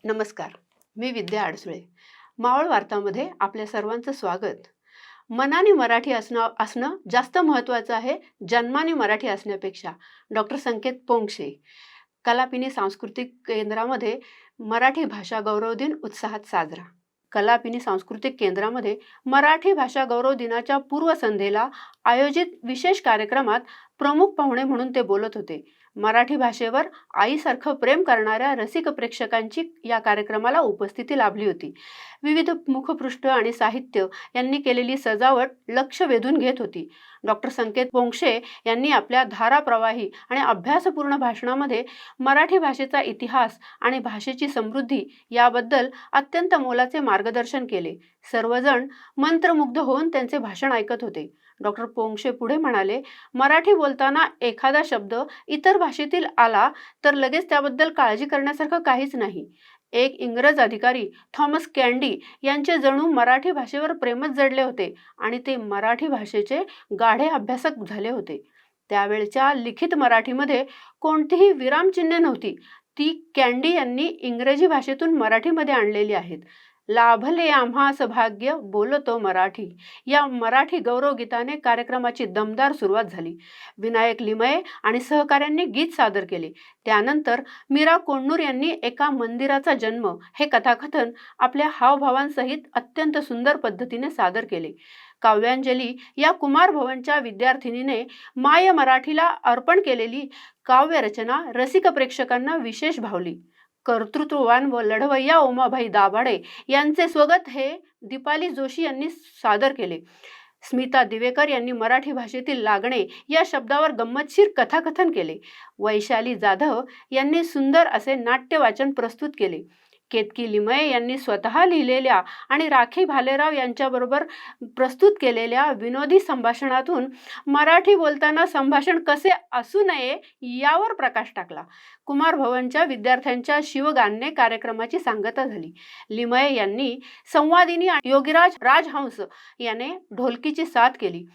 नमस्कार, मी विद्या अडसुळे. मावळ वार्तामध्ये आपल्या सर्वांचं स्वागत. मनाने मराठी असणं जास्त महत्त्वाचं आहे जन्माने मराठी असण्यापेक्षा. डॉक्टर संकेत पोंक्षे. कलापिनी सांस्कृतिक केंद्रामध्ये मराठी भाषा गौरव दिन उत्साहात साजरा. कलापिनी सांस्कृतिक केंद्रामध्ये मराठी भाषा गौरव दिनाच्या पूर्वसंध्येला आयोजित विशेष कार्यक्रमात प्रमुख पाहुणे म्हणून ते बोलत होते. मराठी भाषेवर आईसारखं प्रेम करणाऱ्या रसिक प्रेक्षकांची या कार्यक्रमाला उपस्थिती लाभली होती. विविध मुखपृष्ठ आणि साहित्य यांनी केलेली सजावट लक्ष वेधून घेत होती. डॉक्टर संकेत पोंक्षे यांनी आपल्या धाराप्रवाही आणि अभ्यासपूर्ण भाषणामध्ये मराठी भाषेचा इतिहास आणि भाषेची समृद्धी याबद्दल अत्यंत मोलाचे मार्गदर्शन केले. सर्वजण मंत्रमुग्ध होऊन त्यांचे भाषण ऐकत होते. डॉक्टर पोंक्षे पुढे म्हणाले, मराठी बोलताना एखादा शब्द इतर भाषेतील आला तर लगेच त्याबद्दल काळजी करण्यासारखं काहीच नाही. एक इंग्रज अधिकारी थॉमस कॅन्डी यांचे जणू मराठी भाषेवर प्रेमच जडले होते आणि ते मराठी भाषेचे गाढे अभ्यासक झाले होते. त्यावेळच्या लिखित मराठीमध्ये कोणतीही विरामचिन्हे नव्हती. ती कॅन्डी यांनी इंग्रजी भाषेतून मराठीमध्ये आणलेली आहेत. लाभले आम्हास भाग्य बोलतो मराठी या मराठी गौरव गीताने कार्यक्रमाची दमदार सुरुवात झाली. विनायक लिमये आणि सहकाऱ्यांनी गीत सादर केले. त्यानंतर मीरा कोण्णूर यांनी एका मंदिराचा जन्म हे कथाकथन आपल्या हावभावांसहित अत्यंत सुंदर पद्धतीने सादर केले. काव्यांजली या कुमार भवनच्या विद्यार्थिनीने माय मराठीला अर्पण केलेली काव्यरचना रसिक प्रेक्षकांना विशेष भावली. कर्तृत्ववान व लढवय्या उमाबाई दाभाडे यांचे स्वगत हे दीपाली जोशी यांनी सादर केले. स्मिता दिवेकर यांनी मराठी भाषेतील लागणे या शब्दावर गंमतशीर कथाकथन केले. वैशाली जाधव यांनी सुंदर असे नाट्यवाचन प्रस्तुत केले. केतकी लिमये यांनी स्वतः लिहिलेल्या आणि राखी भालेराव यांच्याबरोबर प्रस्तुत केलेल्या विनोदी संभाषणातून मराठी बोलताना संभाषण कसे असू नये यावर प्रकाश टाकला. कुमार भवनच्या विद्यार्थ्यांच्या शिवगानने कार्यक्रमाची सांगता झाली. लिमये यांनी संवादिनी योगीराज राजहंस याने ढोलकीची साथ केली.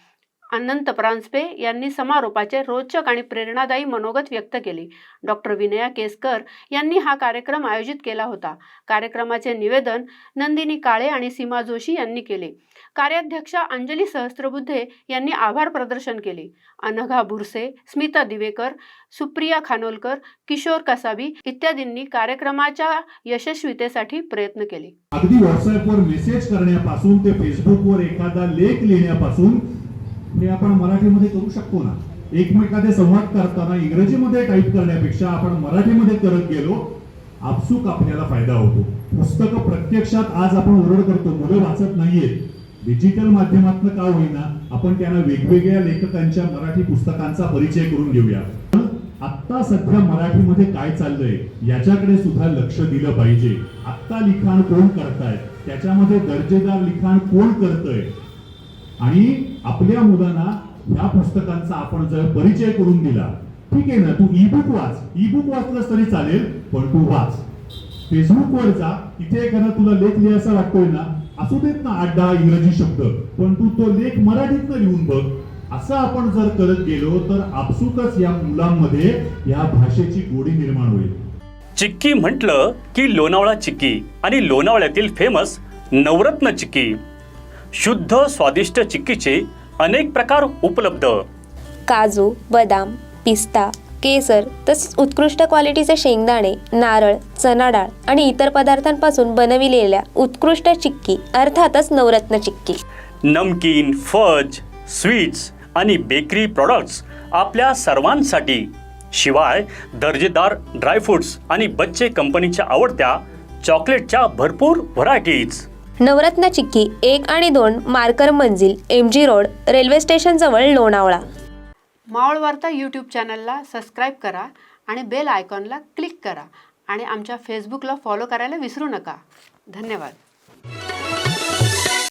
अनंत परांजपे यांनी समारोपाचे रोचक आणि प्रेरणादायी मनोगत व्यक्त केले. डॉक्टर विनया केसकर यांनी हा कार्यक्रम आयोजित केला होता. कार्यक्रमाचे निवेदन नंदिनी काळे आणि सीमा जोशी यांनी केले. कार्याध्यक्षा अंजली सहस्त्रबुद्धे यांनी आभार प्रदर्शन केले. अनघा बुरसे, स्मिता दिवेकर, सुप्रिया खानोलकर, किशोर कसाबी इत्यादींनी कार्यक्रमाच्या यशस्वीतेसाठी प्रयत्न केले. अगदी व्हॉट्सअपवर मेसेज करण्यापासून ते फेसबुकवर एखादा लेख लिहिण्यापासून हे आपण मराठीमध्ये करू शकतो ना. एकमेकांचे संवाद करताना इंग्रजीमध्ये टाईप करण्यापेक्षा आपण मराठीमध्ये करत गेलो, आपसूक आपल्याला फायदा होतो. पुस्तकं प्रत्यक्षात आज आपण ओरड करतो, मुलं वाचत नाहीयेत. डिजिटल माध्यमातून का होईना आपण त्यांना वेगवेगळ्या लेखकांच्या मराठी पुस्तकांचा परिचय करून घेऊया. आत्ता सध्या मराठीमध्ये काय चाललंय याच्याकडे सुद्धा लक्ष दिलं पाहिजे. आत्ता लिखाण कोण करतायत, त्याच्यामध्ये दर्जेदार लिखाण कोण करतंय आणि आपल्या मुलांना ह्या पुस्तकांचा आपण जर परिचय करून दिला, ठीक आहे ना, तू ईबुक वाच, ईबुक वाचलंस तरी चालेल, पण तू वाच. फेसबुकवर जा, तिथे एखादा तुला लेख लिहायचा वाटतोय ना, असू देत ना 8-10 इंग्रजी शब्द, पण तू तो लेख मराठीतनं लिहून बघ. असं आपण जर करत गेलो तर आपसुकच या मुलांमध्ये या भाषेची गोडी निर्माण होईल. चिक्की म्हटलं की लोणावळा चिक्की आणि लोणावळ्यातील फेमस नवरत्न चिक्की. शुद्ध स्वादिष्ट चिक्कीचे अनेक प्रकार उपलब्ध. काजू, बदाम, पिस्ता, केसर तसेच उत्कृष्ट क्वालिटीचे शेंगदाणे, नारळ, चना डाळ आणि इतर पदार्थांपासून बनविलेल्या उत्कृष्ट चिक्की अर्थातच नवरत्न चिक्की. नमकीन, फज, स्वीट्स आणि बेकरी प्रॉडक्ट्स आपल्या सर्वांसाठी. शिवाय दर्जेदार ड्रायफ्रुट्स आणि बच्चे कंपनीच्या आवडत्या चॉकलेटच्या भरपूर व्हरायटीज. नवरत्न चिक्की 1 आणि 2 मार्कर मंजिल, MG रोड, रेल्वे स्टेशन जवळ, लोणावळा. मावळ वार्ता यूट्यूब चॅनलला सबस्क्राईब करा आणि बेल आयकॉनला क्लिक करा आणि आमच्या फेसबुकला फॉलो करायला विसरू नका. धन्यवाद.